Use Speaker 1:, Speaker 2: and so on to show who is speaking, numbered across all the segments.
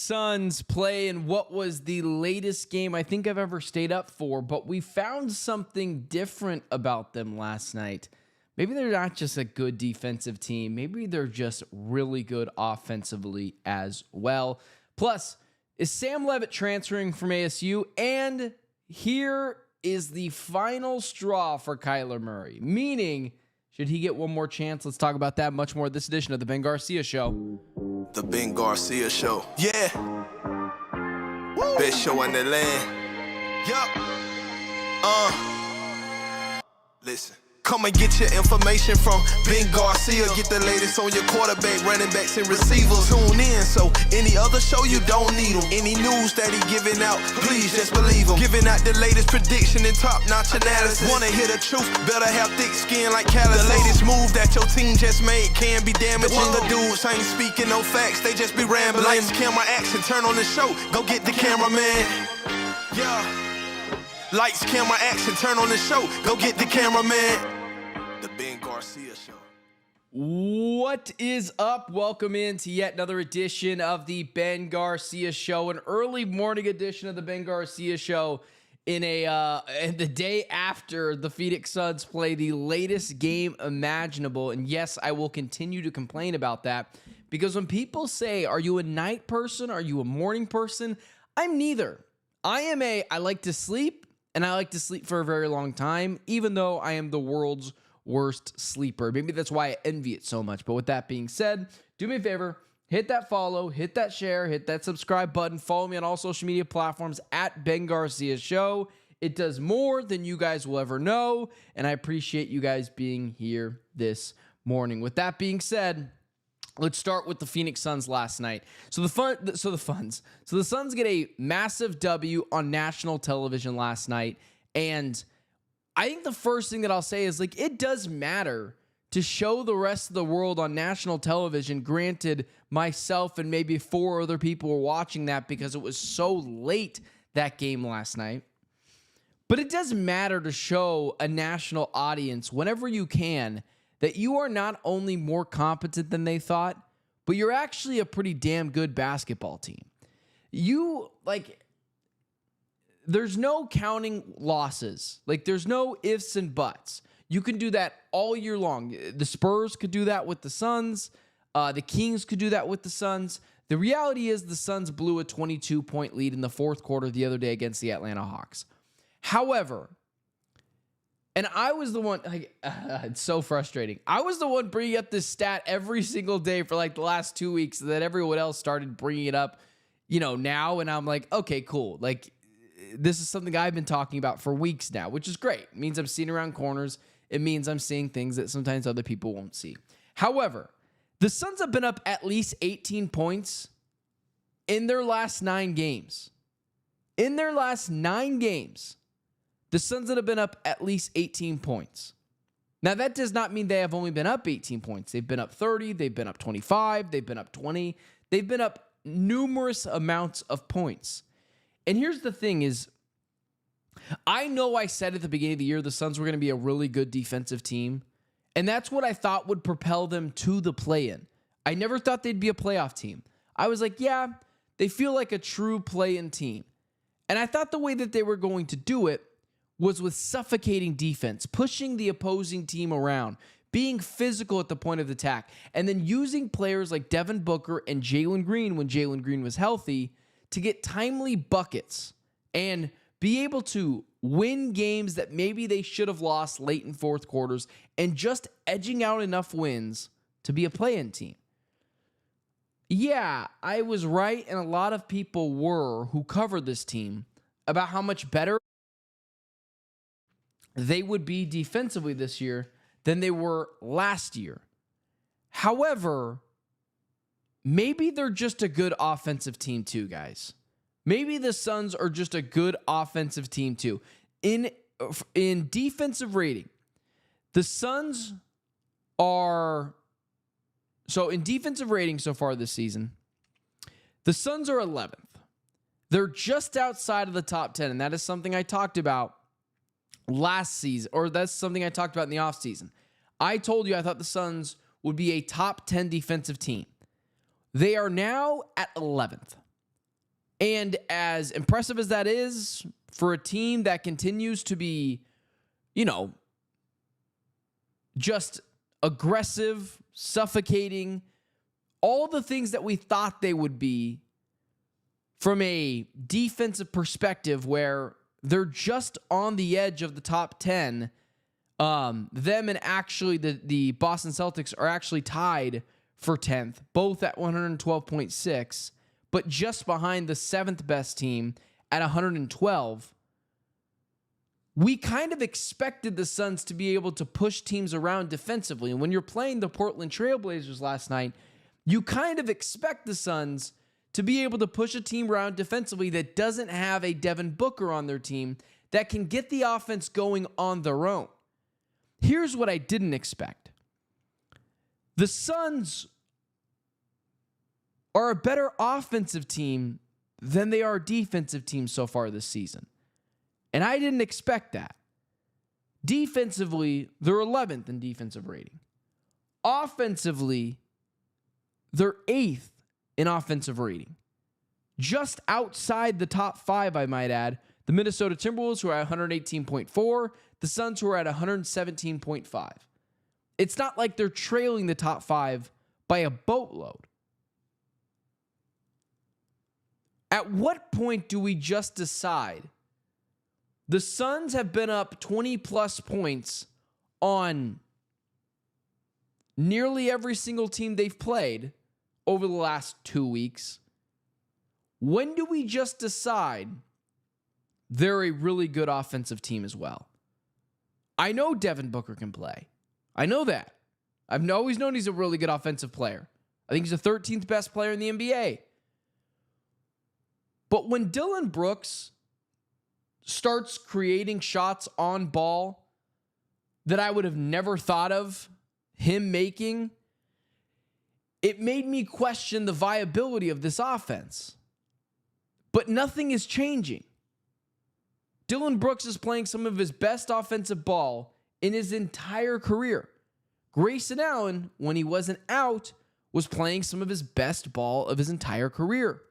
Speaker 1: Suns play in what was the latest game I think I've ever stayed up for, but we found something different about them last night. Maybe they're not just a good defensive team. Maybe they're just really good offensively as well. Plus, is Sam Leavitt transferring from ASU? And here is the final straw for Kyler Murray, meaning, should he get one more chance? Let's talk about that much more this edition of the Ben Garcia Show.
Speaker 2: The Ben Garcia Show. Yeah. Woo. Best show in the land. Yup. Listen. Come and get your information from Ben Garcia. Get the latest on your quarterback, running backs, and receivers. Tune in, so any other show you don't need them. Any news that he giving out, please just believe him. Giving out the latest prediction and top-notch analysis. Wanna hear the truth, better have thick skin like calluses. The latest move that your team just made can be damaging. The dudes ain't speaking no facts, they just be rambling. Lights, camera, action, turn on the show, go get the cameraman. Yeah. Lights, camera, action, turn on the show, go get the cameraman. The Ben Garcia Show.
Speaker 1: What is up? Welcome into yet another edition of the Ben Garcia Show, an early morning edition of the Ben Garcia Show in the day after the Phoenix Suns play the latest game imaginable. And yes, I will continue to complain about that because when people say, are you a night person? Are you a morning person? I'm neither. I like to sleep, and I like to sleep for a very long time, even though I am the world's worst sleeper. Maybe that's why I envy it so much. But with that being said, do me a favor, hit that follow, hit that share, hit that subscribe button. Follow me on all social media platforms at Ben Garcia Show. It does more than you guys will ever know, and I appreciate you guys being here this morning. With that being said, let's start with the Phoenix Suns last night. So the Suns get a massive W on national television last night, and I think the first thing that I'll say is, like, it does matter to show the rest of the world on national television. Granted, myself and maybe 4 other people were watching that because it was so late that game last night. But it does matter to show a national audience whenever you can that you are not only more competent than they thought, but you're actually a pretty damn good basketball team. There's no counting losses. Like, there's no ifs and buts. You can do that all year long. The Spurs could do that with the Suns. The Kings could do that with the Suns. The reality is the Suns blew a 22-point lead in the fourth quarter the other day against the Atlanta Hawks. However, and I was the one, it's so frustrating. I was the one bringing up this stat every single day for like the last 2 weeks, so that everyone else started bringing it up, now. And I'm like, okay, cool. Like, this is something I've been talking about for weeks now, which is great. It means I'm seeing around corners. It means I'm seeing things that sometimes other people won't see. However, the Suns have been up at least 18 points in their last 9 games. In their last 9 games, the Suns have been up at least 18 points. Now, that does not mean they have only been up 18 points. They've been up 30. They've been up 25. They've been up 20. They've been up numerous amounts of points. And here's the thing is, I know I said at the beginning of the year the Suns were going to be a really good defensive team, and that's what I thought would propel them to the play-in. I never thought they'd be a playoff team. I was like, yeah, they feel like a true play-in team. And I thought the way that they were going to do it was with suffocating defense, pushing the opposing team around, being physical at the point of attack, and then using players like Devin Booker and Jalen Green when Jalen Green was healthy to get timely buckets and be able to win games that maybe they should have lost late in fourth quarters, and just edging out enough wins to be a play-in team. Yeah, I was right, and a lot of people were who covered this team about how much better they would be defensively this year than they were last year. However, maybe they're just a good offensive team too, guys. Maybe the Suns are just a good offensive team too. In defensive rating, the Suns are... So in defensive rating so far this season, the Suns are 11th. They're just outside of the top 10, and that is something I talked about last season, or that's something I talked about in the offseason. I told you I thought the Suns would be a top 10 defensive team. They are now at 11th. And as impressive as that is for a team that continues to be, just aggressive, suffocating, all the things that we thought they would be from a defensive perspective where they're just on the edge of the top 10. Them and actually the Boston Celtics are actually tied for 10th, both at 112.6, but just behind the 7th best team at 112. We kind of expected the Suns to be able to push teams around defensively. And when you're playing the Portland Trailblazers last night, you kind of expect the Suns to be able to push a team around defensively that doesn't have a Devin Booker on their team that can get the offense going on their own. Here's what I didn't expect. The Suns are a better offensive team than they are a defensive team so far this season. And I didn't expect that. Defensively, they're 11th in defensive rating. Offensively, they're 8th in offensive rating. Just outside the top 5, I might add, the Minnesota Timberwolves, who are at 118.4, the Suns, who are at 117.5. It's not like they're trailing the top 5 by a boatload. At what point do we just decide the Suns have been up 20-plus points on nearly every single team they've played over the last 2 weeks? When do we just decide they're a really good offensive team as well? I know Devin Booker can play. I know that. I've always known he's a really good offensive player. I think he's the 13th best player in the NBA. But when Dillon Brooks starts creating shots on ball that I would have never thought of him making, it made me question the viability of this offense. But nothing is changing. Dillon Brooks is playing some of his best offensive ball in his entire career. Grayson Allen, when he wasn't out, was playing some of his best ball of his entire career.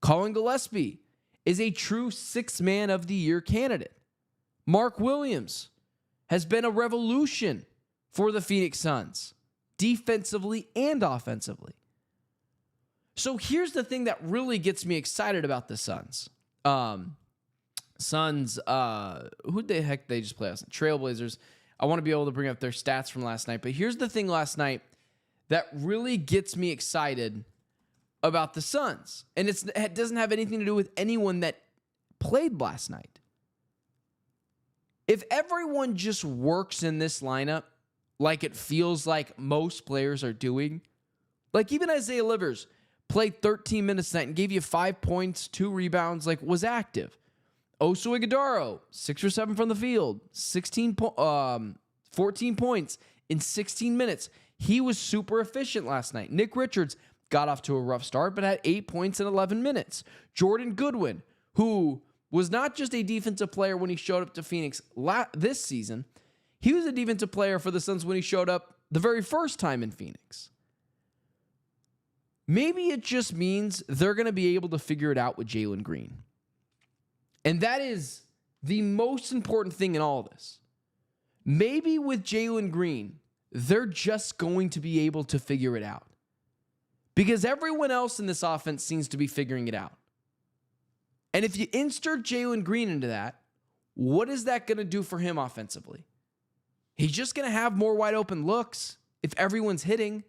Speaker 1: Colin Gillespie is a true 6th Man of the Year candidate. Mark Williams has been a revolution for the Phoenix Suns, defensively and offensively. So here's the thing that really gets me excited about the Suns. Who the heck they just play us? Trailblazers. I want to be able to bring up their stats from last night. But here's the thing last night that really gets me excited about the Suns. And it doesn't have anything to do with anyone that played last night. If everyone just works in this lineup like it feels like most players are doing, like even Isaiah Livers played 13 minutes tonight and gave you 5 points, 2 rebounds, was active. Oso Ighodaro, 6 or 7 from the field, 14 points in 16 minutes. He was super efficient last night. Nick Richards got off to a rough start, but had 8 points in 11 minutes. Jordan Goodwin, who was not just a defensive player when he showed up to Phoenix this season, he was a defensive player for the Suns when he showed up the very first time in Phoenix. Maybe it just means they're going to be able to figure it out with Jalen Green. And that is the most important thing in all of this. Maybe with Jalen Green, they're just going to be able to figure it out. Because everyone else in this offense seems to be figuring it out. And if you insert Jalen Green into that, what is that going to do for him offensively? He's just going to have more wide open looks if everyone's hitting.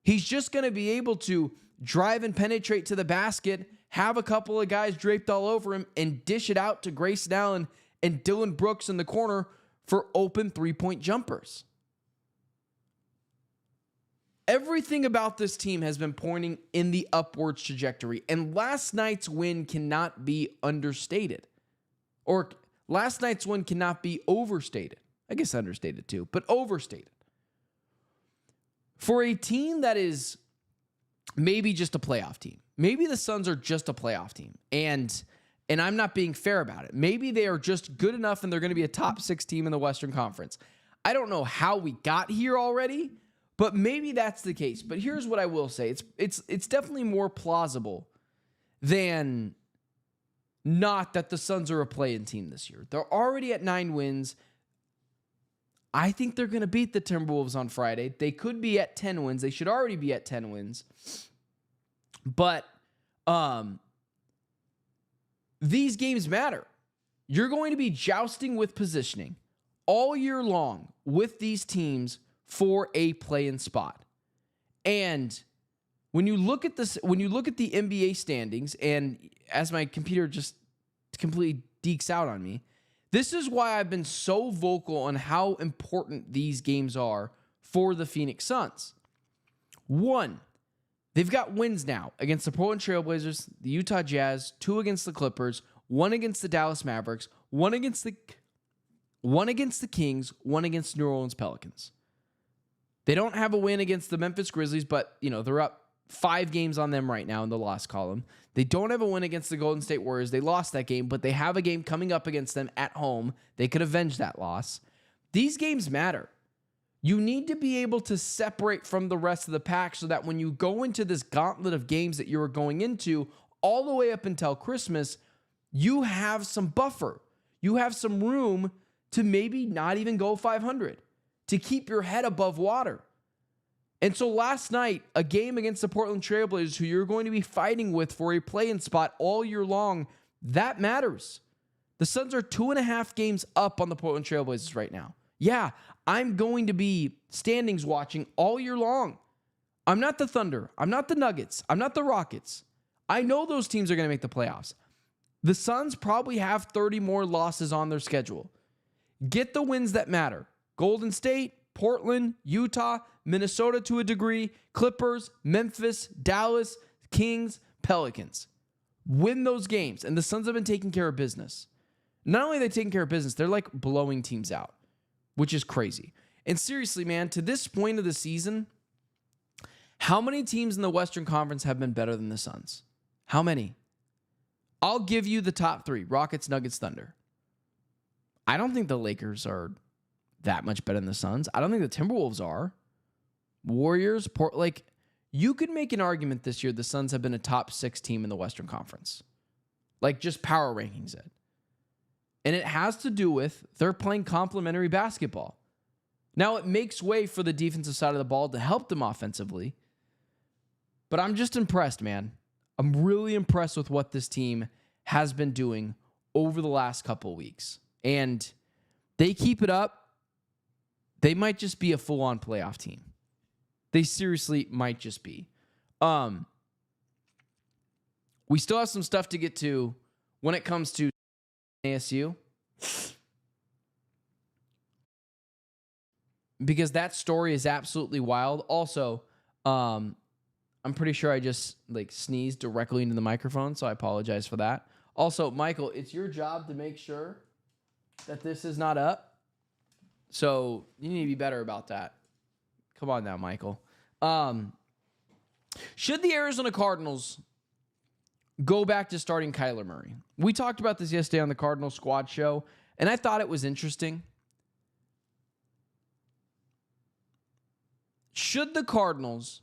Speaker 1: He's just going to be able to drive and penetrate to the basket, have a couple of guys draped all over him, and dish it out to Grayson Allen and Dillon Brooks in the corner for open 3-point jumpers. Everything about this team has been pointing in the upwards trajectory, and last night's win cannot be understated. Or last night's win cannot be overstated. I guess understated too, but overstated. For a team that is maybe just a playoff team, maybe the Suns are just a playoff team, and I'm not being fair about it. Maybe they are just good enough and they're going to be a top 6 team in the Western Conference. I don't know how we got here already, but maybe that's the case. But here's what I will say. It's definitely more plausible than not that the Suns are a play-in team this year. They're already at 9 wins. I think they're going to beat the Timberwolves on Friday. They could be at 10 wins. They should already be at 10 wins. But these games matter. You're going to be jousting with positioning all year long with these teams for a play-in spot. And when you look at this, when you look at the NBA standings, and as my computer just completely dekes out on me, this is why I've been so vocal on how important these games are for the Phoenix Suns. 1, they've got wins now against the Portland Trailblazers, the Utah Jazz, 2 against the Clippers, 1 against the Dallas Mavericks, 1 against the Kings, 1 against New Orleans Pelicans. They don't have a win against the Memphis Grizzlies, but they're up 5 games on them right now in the loss column. They don't have a win against the Golden State Warriors. They lost that game, but they have a game coming up against them at home. They could avenge that loss. These games matter. You need to be able to separate from the rest of the pack so that when you go into this gauntlet of games that you're going into all the way up until Christmas, you have some buffer. You have some room to maybe not even go 500, to keep your head above water. And so last night, a game against the Portland Trailblazers, who you're going to be fighting with for a play-in spot all year long, that matters. The Suns are 2.5 games up on the Portland Trailblazers right now. Yeah, I'm going to be standings watching all year long. I'm not the Thunder. I'm not the Nuggets. I'm not the Rockets. I know those teams are going to make the playoffs. The Suns probably have 30 more losses on their schedule. Get the wins that matter. Golden State, Portland, Utah, Minnesota to a degree, Clippers, Memphis, Dallas, Kings, Pelicans. Win those games. And the Suns have been taking care of business. Not only are they taking care of business, they're like blowing teams out, which is crazy. And seriously, man, to this point of the season, how many teams in the Western Conference have been better than the Suns? How many? I'll give you the top 3, Rockets, Nuggets, Thunder. I don't think the Lakers are that much better than the Suns. I don't think the Timberwolves are. Warriors, you could make an argument this year the Suns have been a top 6 team in the Western Conference. Like, just power rankings it. And it has to do with they're playing complementary basketball. Now, it makes way for the defensive side of the ball to help them offensively. But I'm just impressed, man. I'm really impressed with what this team has been doing over the last couple of weeks. And they keep it up, they might just be a full-on playoff team. They seriously might just be. We still have some stuff to get to when it comes to ASU, because that story is absolutely wild. Also, I'm pretty sure I just sneezed directly into the microphone, so I apologize for that. Also, Michael, it's your job to make sure that this is not up. So you need to be better about that. Come on now, Michael. Should the Arizona Cardinals go back to starting Kyler Murray? We talked about this yesterday on the Cardinals Squad show, and I thought it was interesting. Should the Cardinals,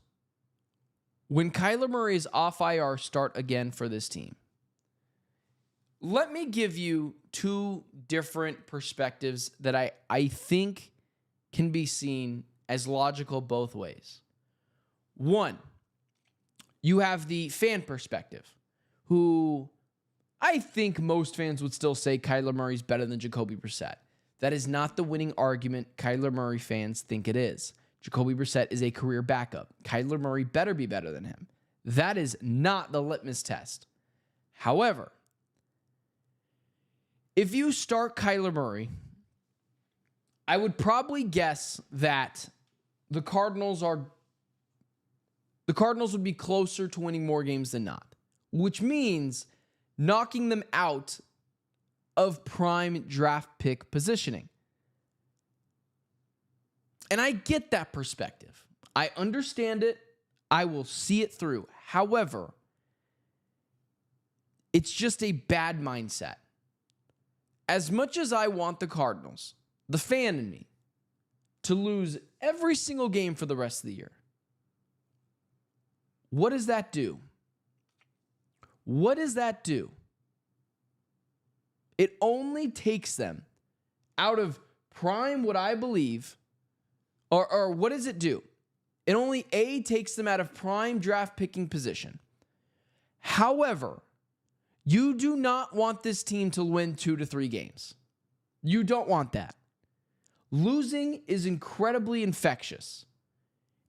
Speaker 1: when Kyler Murray is off IR, start again for this team? Let me give you 2 different perspectives that I think can be seen as logical both ways. 1, you have the fan perspective, who I think most fans would still say Kyler Murray's better than Jacoby Brissett. That is not the winning argument Kyler Murray fans think it is. Jacoby Brissett is a career backup. Kyler Murray better be better than him. That is not the litmus test. However, if you start Kyler Murray, I would probably guess that the Cardinals would be closer to winning more games than not, which means knocking them out of prime draft pick positioning. And I get that perspective. I understand it. I will see it through. However, it's just a bad mindset. As much as I want the Cardinals, the fan in me, to lose every single game for the rest of the year, what does that do? What does that do? It only takes them out of prime, what I believe, or what does it do? It only takes them out of prime draft picking position. However, you do not want this team to win 2 to 3 games. You don't want that. Losing is incredibly infectious.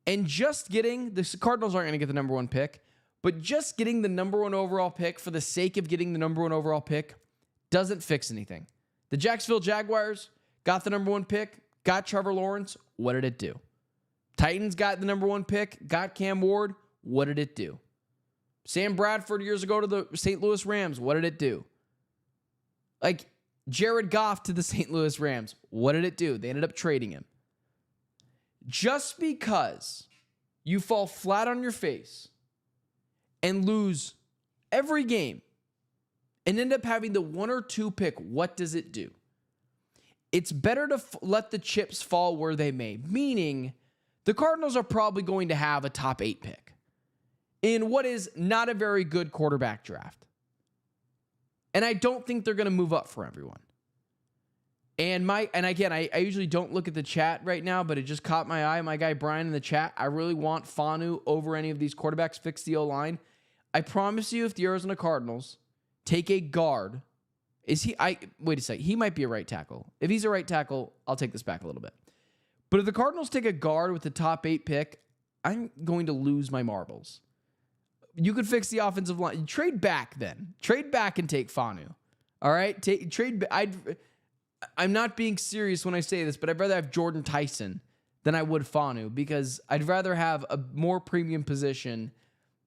Speaker 1: And just getting, the Cardinals aren't going to get the number 1 pick, but just getting the number 1 overall pick for the sake of getting the number 1 overall pick doesn't fix anything. The Jacksonville Jaguars got the number 1 pick, got Trevor Lawrence. What did it do? Titans got the number 1 pick, got Cam Ward. What did it do? Sam Bradford years ago to the St. Louis Rams. What did it do? Like Jared Goff to the St. Louis Rams. What did it do? They ended up trading him. Just because you fall flat on your face and lose every game and end up having the 1 or 2 pick, what does it do? It's better to let the chips fall where they may, meaning the Cardinals are probably going to have a top 8 pick in what is not a very good quarterback draft. And I don't think they're going to move up for everyone. And again, I usually don't look at the chat right now, but it just caught my eye. My guy Brian in the chat, I really want Fanu over any of these quarterbacks, fix the O-line. I promise you, if the Arizona Cardinals take a guard, wait a second, he might be a right tackle. If he's a right tackle, I'll take this back a little bit. But if the Cardinals take a guard with the top 8 pick, I'm going to lose my marbles. You could fix the offensive line. Trade back then. Trade back and take Fanu. All right? Trade. I'm not being serious when I say this, but I'd rather have Jordan Tyson than I would Fanu because I'd rather have a more premium position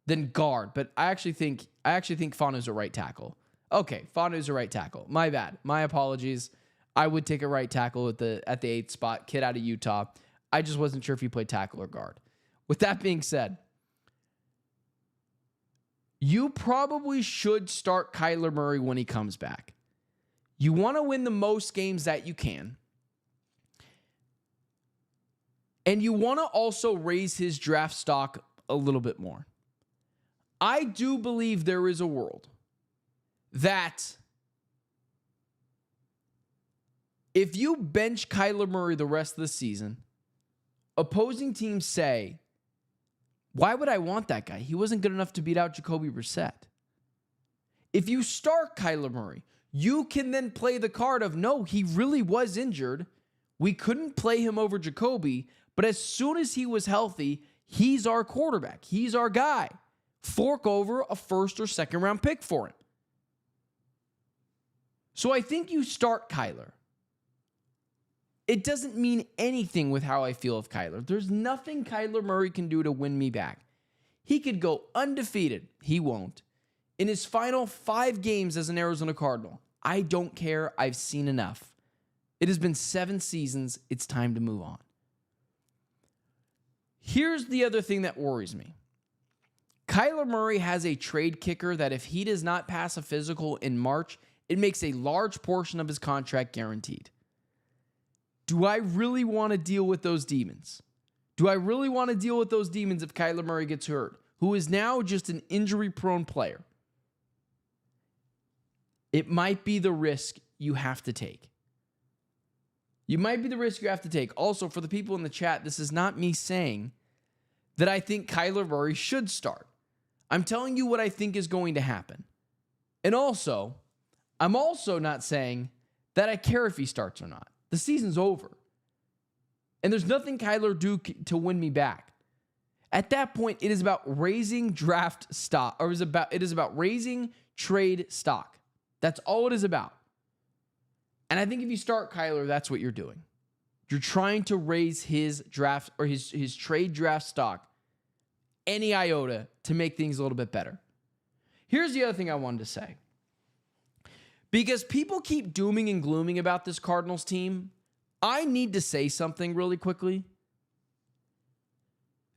Speaker 1: than guard. But I actually think Fanu's a right tackle. Okay, Fanu's a right tackle. My bad. My apologies. I would take a right tackle at the 8th spot, kid out of Utah. I just wasn't sure if he played tackle or guard. With that being said, you probably should start Kyler Murray when he comes back. You want to win the most games that you can. And you want to also raise his draft stock a little bit more. I do believe there is a world that if you bench Kyler Murray the rest of the season, opposing teams say, why would I want that guy? He wasn't good enough to beat out Jacoby Brissett. If you start Kyler Murray, you can then play the card of, no, he really was injured. We couldn't play him over Jacoby, but as soon as he was healthy, he's our quarterback. He's our guy. Fork over a 1st or 2nd round pick for him. So I think you start Kyler. It doesn't mean anything with how I feel of Kyler. There's nothing Kyler Murray can do to win me back. He could go undefeated. He won't. In his final 5 games as an Arizona Cardinal, I don't care. I've seen enough. It has been 7 seasons. It's time to move on. Here's the other thing that worries me. Kyler Murray has a trade kicker that if he does not pass a physical in March, it makes a large portion of his contract guaranteed. Do I really want to deal with those demons? Do I really want to deal with those demons if Kyler Murray gets hurt, who is now just an injury-prone player? It might be the risk you have to take. You might be the risk you have to take. Also, for the people in the chat, this is not me saying that I think Kyler Murray should start. I'm telling you what I think is going to happen. And also, I'm also not saying that I care if he starts or not. The season's over. And there's nothing Kyler do to win me back. At that point, it is about raising draft stock, or it is about raising trade stock. That's all it is about. And I think if you start Kyler, that's what you're doing. You're trying to raise his draft or his trade draft stock any iota to make things a little bit better. Here's the other thing I wanted to say. Because people keep dooming and glooming about this Cardinals team, I need to say something really quickly.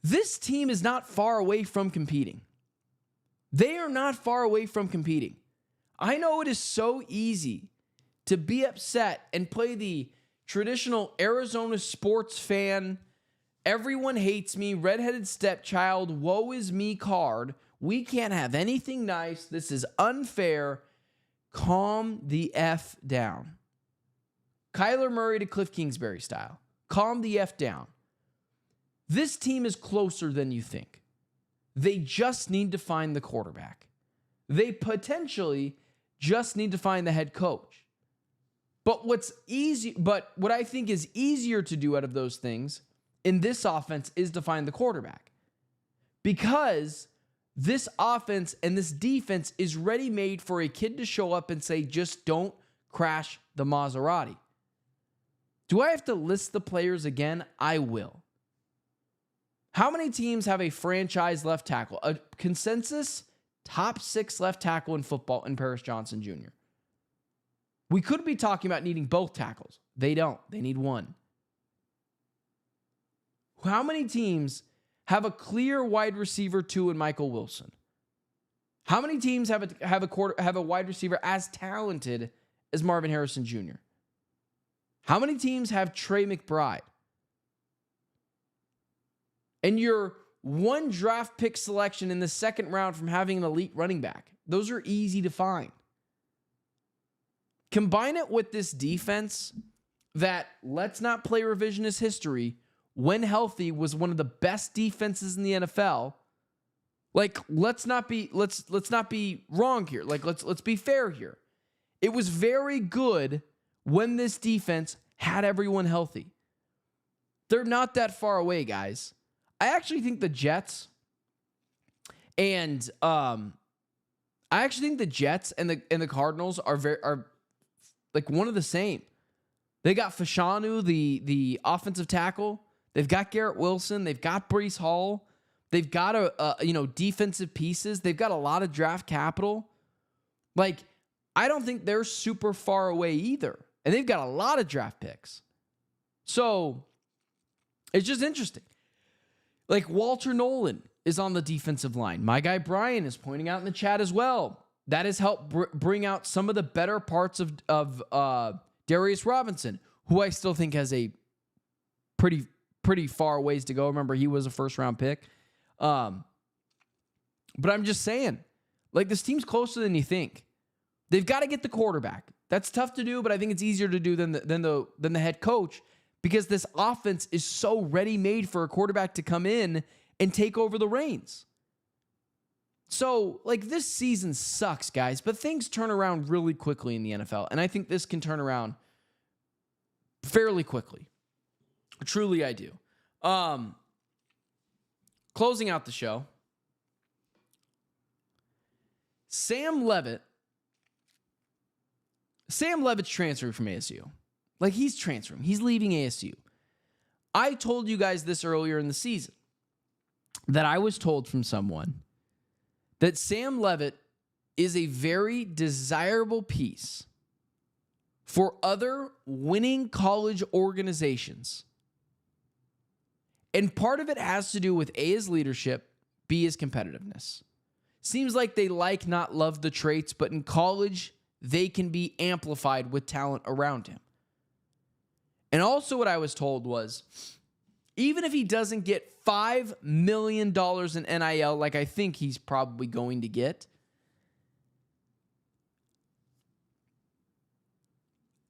Speaker 1: This team is not far away from competing. They are not far away from competing. I know it is so easy to be upset and play the traditional Arizona sports fan, everyone hates me, redheaded stepchild, woe is me card We can't have anything nice. This is unfair. Calm the F down. Kyler Murray to Cliff Kingsbury style. Calm the F down. This team is closer than you think. They just need to find the quarterback. They potentially just need to find the head coach. But what I think is easier to do out of those things in this offense is to find the quarterback. Because this offense and this defense is ready-made for a kid to show up and say, just don't crash the Maserati. Do I have to list the players again? I will. How many teams have a franchise left tackle? A consensus top 6 left tackle in football in Paris Johnson Jr. We could be talking about needing both tackles. They don't. They need one. How many teams have a clear wide receiver 2 in Michael Wilson? How many teams have a wide receiver as talented as Marvin Harrison Jr.? How many teams have Trey McBride? And your one draft pick selection in the second round from having an elite running back. Those are easy to find. Combine it with this defense that, let's not play revisionist history, when healthy was one of the best defenses in the NFL. Like, let's not be wrong here. Like, let's be fair here. It was very good when this defense had everyone healthy. They're not that far away, guys. I actually think the Jets and the Cardinals are like one of the same. They got Fashanu, the offensive tackle. They've got Garrett Wilson. They've got Breece Hall. They've got defensive pieces. They've got a lot of draft capital. Like, I don't think they're super far away either. And they've got a lot of draft picks. So it's just interesting. Like, Walter Nolan is on the defensive line. My guy Brian is pointing out in the chat as well. That has helped bring out some of the better parts of Darius Robinson, who I still think has a pretty far ways to go. Remember, he was a first-round pick. But I'm just saying, like, this team's closer than you think. They've got to get the quarterback. That's tough to do, but I think it's easier to do than the head coach, because this offense is so ready-made for a quarterback to come in and take over the reins. So, like, this season sucks, guys, but things turn around really quickly in the NFL, and I think this can turn around fairly quickly. Truly, I do. Closing out the show, Sam Leavitt's transferring from ASU. Like, he's transferring. He's leaving ASU. I told you guys this earlier in the season, that I was told from someone that Sam Leavitt is a very desirable piece for other winning college organizations. And part of it has to do with A, his leadership, B, his competitiveness. Seems like they not love the traits, but in college, they can be amplified with talent around him. And also what I was told was, even if he doesn't get $5 million in NIL, like I think he's probably going to get,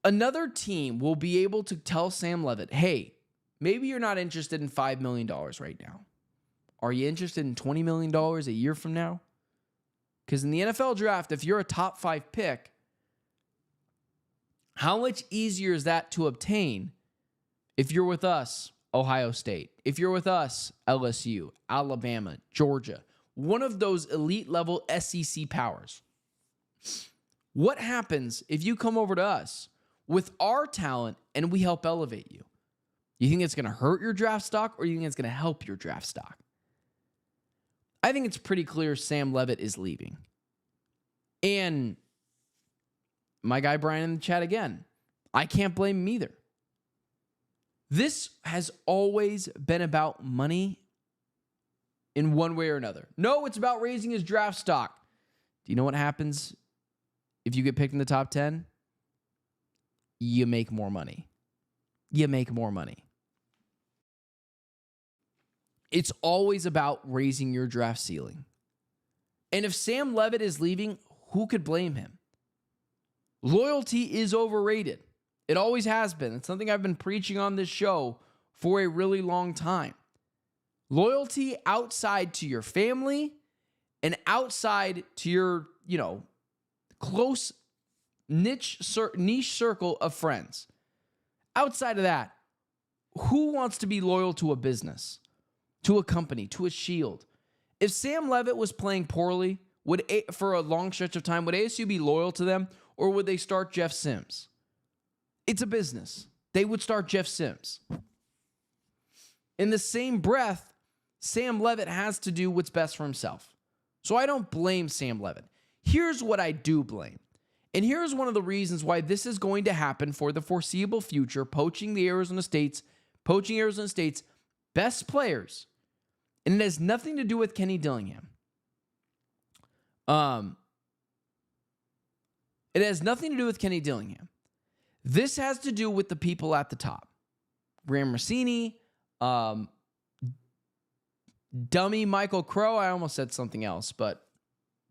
Speaker 1: another team will be able to tell Sam Leavitt, hey, maybe you're not interested in $5 million right now. Are you interested in $20 million a year from now? Because in the NFL draft, if you're a top 5 pick, how much easier is that to obtain if you're with us, Ohio State? If you're with us, LSU, Alabama, Georgia, one of those elite level SEC powers. What happens if you come over to us with our talent and we help elevate you? You think it's going to hurt your draft stock, or you think it's going to help your draft stock? I think it's pretty clear Sam Leavitt is leaving. And my guy Brian in the chat again, I can't blame him either. This has always been about money in one way or another. No, it's about raising his draft stock. Do you know what happens if you get picked in the top 10? You make more money. You make more money. It's always about raising your draft ceiling. And if Sam Leavitt is leaving, who could blame him? Loyalty is overrated. It always has been. It's something I've been preaching on this show for a really long time. Loyalty outside to your family and outside to your, close niche circle of friends. Outside of that, who wants to be loyal to a business, to a company, to a shield? If Sam Leavitt was playing poorly, for a long stretch of time, would ASU be loyal to them, or would they start Jeff Sims? It's a business. They would start Jeff Sims. In the same breath, Sam Leavitt has to do what's best for himself. So I don't blame Sam Leavitt. Here's what I do blame. And here's one of the reasons why this is going to happen for the foreseeable future, poaching Arizona State's best players. And it has nothing to do with Kenny Dillingham. It has nothing to do with Kenny Dillingham. This has to do with the people at the top. Graham Rossini, dummy Michael Crow. I almost said something else, but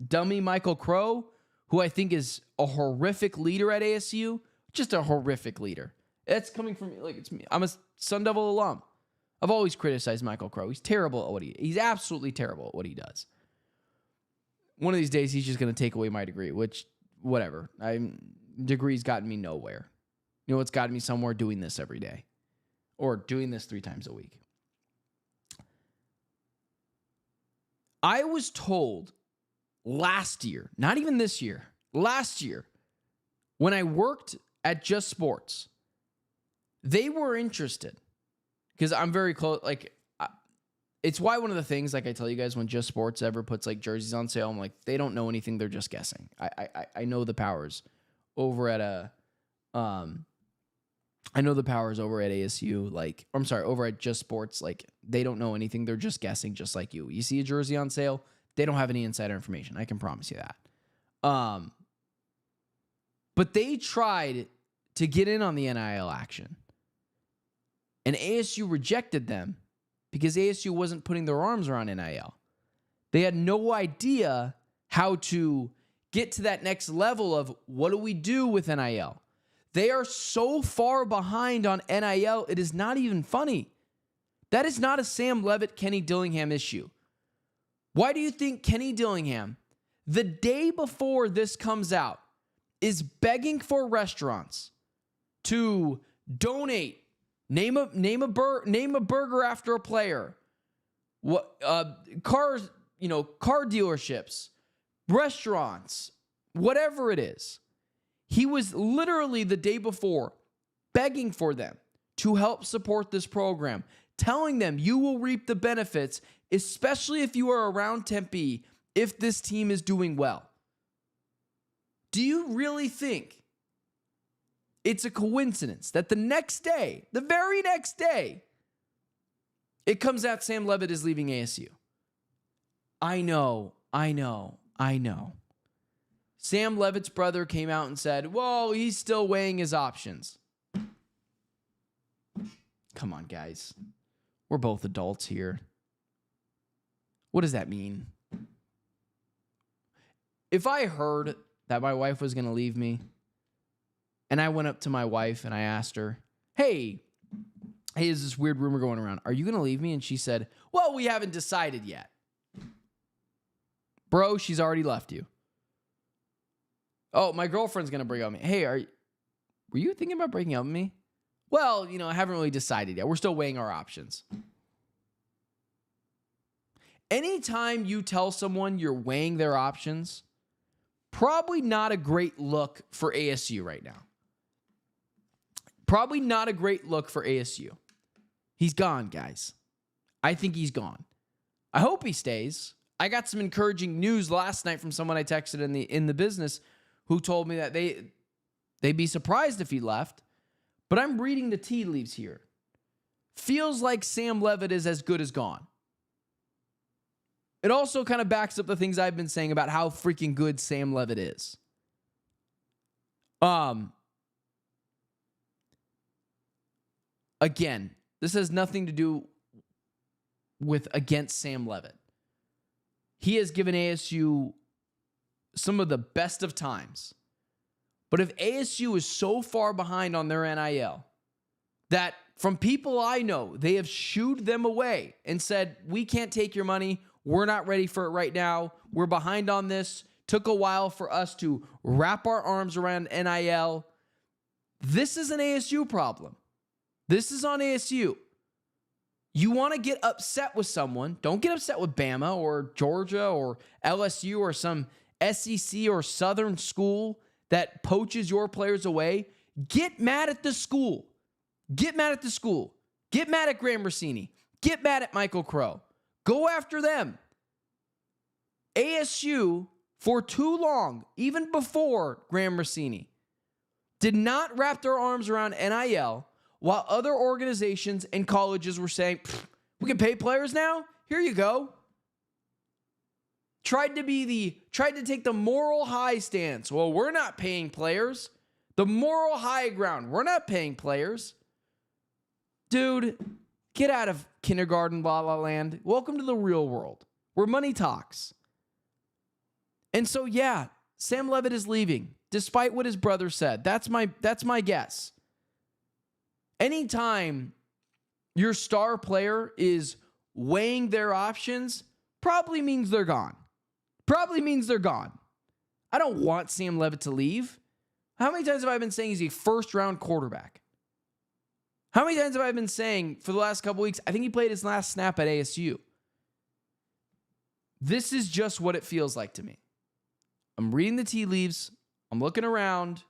Speaker 1: dummy Michael Crow, who I think is a horrific leader at ASU, just a horrific leader. That's coming from me. It's me. I'm a Sun Devil alum. I've always criticized Michael Crow. He's terrible at he's absolutely terrible at what he does. One of these days, he's just going to take away my degree, which, whatever. Degree's gotten me nowhere. You know what's gotten me somewhere? Doing this every day. Or doing this 3 times a week. I was told last year, not even this year, last year, when I worked at Just Sports, they were interested. Because I'm very close, it's why one of the things, I tell you guys, when Just Sports ever puts jerseys on sale, I'm like, they don't know anything, they're just guessing. I know the powers over at ASU, over at Just Sports, they don't know anything, they're just guessing, just like you. You see a jersey on sale, they don't have any insider information. I can promise you that. But they tried to get in on the NIL action. And ASU rejected them because ASU wasn't putting their arms around NIL. They had no idea how to get to that next level of what do we do with NIL. They are so far behind on NIL, it is not even funny. That is not a Sam Leavitt, Kenny Dillingham issue. Why do you think Kenny Dillingham, the day before this comes out, is begging for restaurants to donate, name a burger after a player, car dealerships, restaurants, whatever it is? He was literally the day before begging for them to help support this program, telling them you will reap the benefits, especially if you are around Tempe, if this team is doing well. Do you really think it's a coincidence that the next day, the very next day, it comes out Sam Leavitt is leaving ASU? I know. Sam Leavitt's brother came out and said, well, he's still weighing his options. Come on, guys. We're both adults here. What does that mean? If I heard that my wife was going to leave me, and I went up to my wife and I asked her, hey, is this weird rumor going around? Are you going to leave me? And she said, well, we haven't decided yet. Bro, she's already left you. Oh, my girlfriend's going to break up with me. Hey, were you thinking about breaking up with me? Well, I haven't really decided yet. We're still weighing our options. Anytime you tell someone you're weighing their options, probably not a great look for ASU right now. Probably not a great look for ASU. He's gone, guys. I think he's gone. I hope he stays. I got some encouraging news last night from someone I texted in the business who told me that they'd be surprised if he left. But I'm reading the tea leaves here. Feels like Sam Leavitt is as good as gone. It also kind of backs up the things I've been saying about how freaking good Sam Leavitt is. Again, this has nothing to do with against Sam Leavitt. he has given ASU some of the best of times. But if ASU is so far behind on their NIL that from people I know, they have shooed them away and said, we can't take your money. We're not ready for it right now. We're behind on this. Took a while for us to wrap our arms around NIL. This is an ASU problem. This is on ASU. You want to get upset with someone. Don't get upset with Bama or Georgia or LSU or some SEC or Southern school that poaches your players away. Get mad at the school. Get mad at the school. Get mad at Graham Rossini. Get mad at Michael Crow. Go after them. ASU, for too long, even before Graham Rossini, did not wrap their arms around NIL while other organizations and colleges were saying, we can pay players now? Here you go. Tried to take the moral high stance. Well, we're not paying players. The moral high ground. We're not paying players. Dude, get out of kindergarten, la la land. Welcome to the real world where money talks. And so, yeah, Sam Leavitt is leaving, despite what his brother said. That's my guess. Anytime your star player is weighing their options, probably means they're gone. Probably means they're gone. I don't want Sam Leavitt to leave. How many times have I been saying he's a first-round quarterback? How many times have I been saying for the last couple weeks, I think he played his last snap at ASU? This is just what it feels like to me. I'm reading the tea leaves. I'm looking around.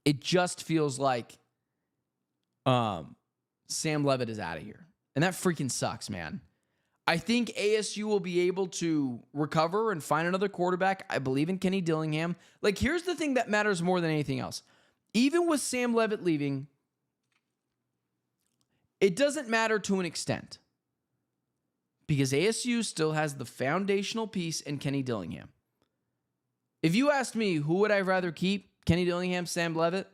Speaker 1: It just feels like Sam Leavitt is out of here. And that freaking sucks, man. I think ASU will be able to recover and find another quarterback. I believe in Kenny Dillingham. Like, here's the thing that matters more than anything else. Even with Sam Leavitt leaving, it doesn't matter to an extent. Because ASU still has the foundational piece in Kenny Dillingham. If you asked me who would I rather keep, Kenny Dillingham, Sam Leavitt,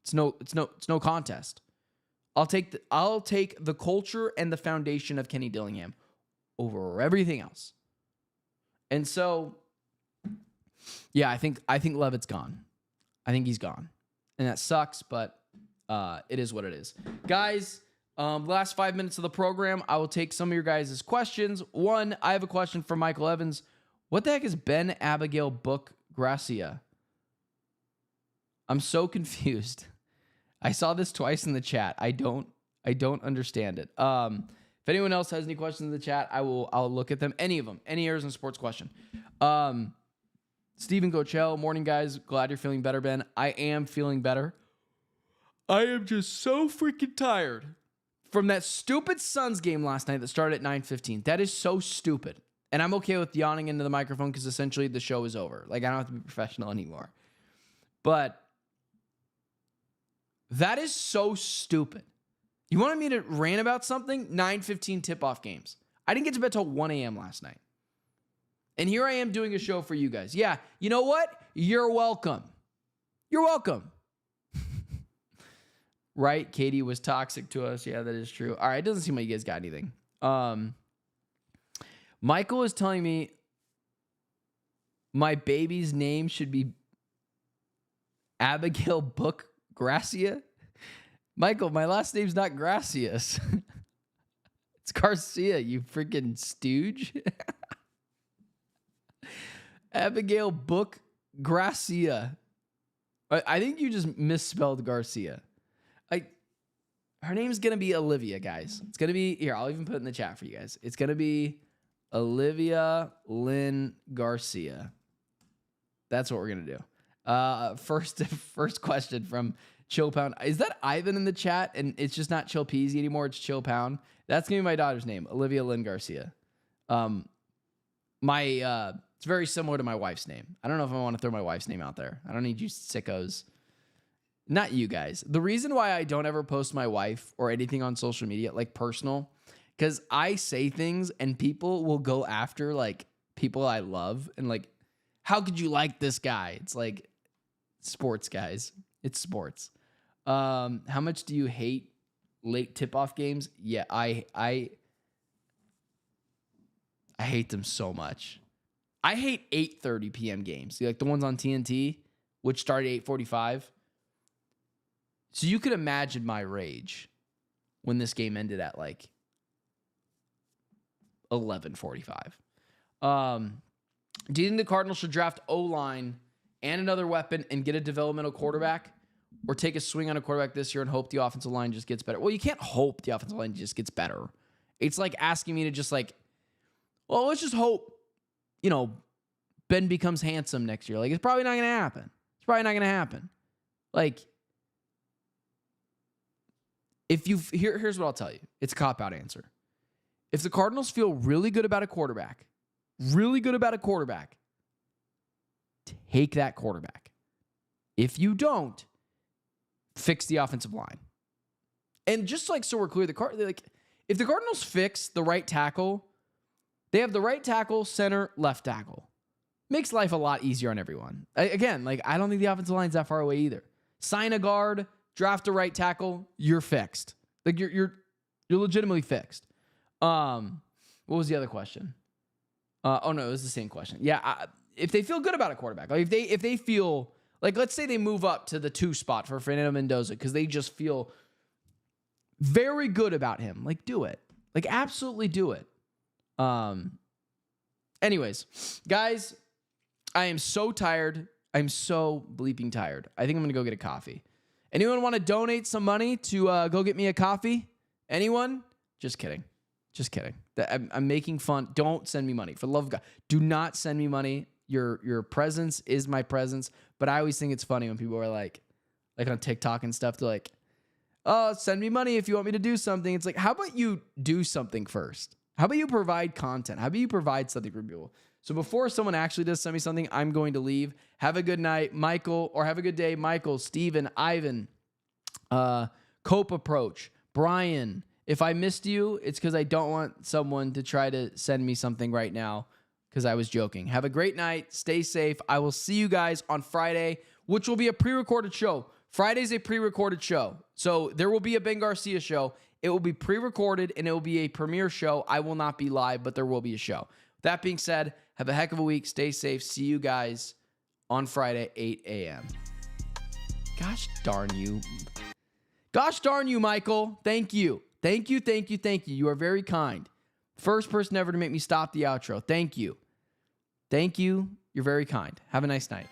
Speaker 1: it's no contest. I'll take the culture and the foundation of Kenny Dillingham over everything else. And so, yeah, I think Leavitt's gone. I think he's gone. And that sucks, but it is what it is. Guys, last 5 minutes of the program, I will take some of your guys' questions. One, I have a question from Michael Evans. What the heck is Ben Abigail Book Garcia? I'm so confused. I saw this twice in the chat. I don't understand it. If anyone else has any questions in the chat, I'll look at them. Any of them. Any Arizona sports question. Stephen Gochell, morning guys. Glad you're feeling better, Ben. I am feeling better. I am just so freaking tired from that stupid Suns game last night that started at 9:15. That is so stupid. And I'm okay with yawning into the microphone because essentially the show is over. Like, I don't have to be professional anymore. But that is so stupid. You wanted me to rant about something? 9:15 tip-off games. I didn't get to bed till 1 a.m. last night. And here I am doing a show for you guys. Yeah, you know what? You're welcome. You're welcome. Right? Katie was toxic to us. Yeah, that is true. All right, it doesn't seem like you guys got anything. Michael is telling me my baby's name should be Abigail Book Garcia. Michael, my last name's not Gracias. It's Garcia, you freaking stooge. Abigail Book Garcia. I think you just misspelled Garcia. Her name's going to be Olivia, guys. It's going to be, here, I'll even put it in the chat for you guys. It's going to be Olivia Lynn Garcia. That's what we're going to do. First question from Chill Pound. Is that Ivan in the chat? And it's just not Chill Peasy anymore. It's Chill Pound. That's going to be my daughter's name, Olivia Lynn Garcia. It's very similar to my wife's name. I don't know if I want to throw my wife's name out there. I don't need you sickos. Not you guys. The reason why I don't ever post my wife or anything on social media, like personal, because I say things and people will go after like people I love and like, how could you like this guy? It's like sports, guys. It's sports. How much do you hate late tip-off games? Yeah, I I hate them so much. I hate 8:30 p.m. games. Like the ones on TNT, which start at 8:45. So you could imagine my rage when this game ended at like 11:45. Do you think the Cardinals should draft O-line and another weapon and get a developmental quarterback, or take a swing on a quarterback this year and hope the offensive line just gets better? Well, you can't hope the offensive line just gets better. It's like asking me to just like, well, let's just hope, Ben becomes handsome next year. Like, it's probably not going to happen. It's probably not going to happen. Like, here's what I'll tell you. It's a cop-out answer. If the Cardinals feel really good about a quarterback, take that quarterback. If you don't, fix the offensive line. And just like so we're clear, if the Cardinals fix the right tackle, they have the right tackle, center, left tackle. Makes life a lot easier on everyone. I don't think the offensive line's that far away either. Sign a guard, draft a right tackle, you're fixed. Like you're legitimately fixed. What was the other question? It was the same question. Yeah, if they feel good about a quarterback, like if they feel like, let's say they move up to the 2 spot for Fernando Mendoza because they just feel very good about him, like do it, like absolutely do it. Anyways, guys, I am so tired. I'm so bleeping tired. I think I'm gonna go get a coffee. Anyone want to donate some money to go get me a coffee? Anyone? Just kidding. I'm making fun. Don't send me money. For the love of God, do not send me money. Your presence is my presence. But I always think it's funny when people are like on TikTok and stuff, they're like, oh, send me money if you want me to do something. It's like, how about you do something first? How about you provide content? How about you provide something for people? So before someone actually does send me something, I'm going to leave. Have a good night, Michael, or have a good day, Michael, Steven, Ivan, Cope Approach, Brian. If I missed you, it's because I don't want someone to try to send me something right now because I was joking. Have a great night. Stay safe. I will see you guys on Friday, which will be a pre-recorded show. Friday's a pre-recorded show. So there will be a Ben Garcia show. It will be pre-recorded, and it will be a premiere show. I will not be live, but there will be a show. That being said, have a heck of a week. Stay safe. See you guys on Friday, 8 a.m. Gosh darn you. Gosh darn you, Michael. Thank you. Thank you. You are very kind. First person ever to make me stop the outro. Thank you. You're very kind. Have a nice night.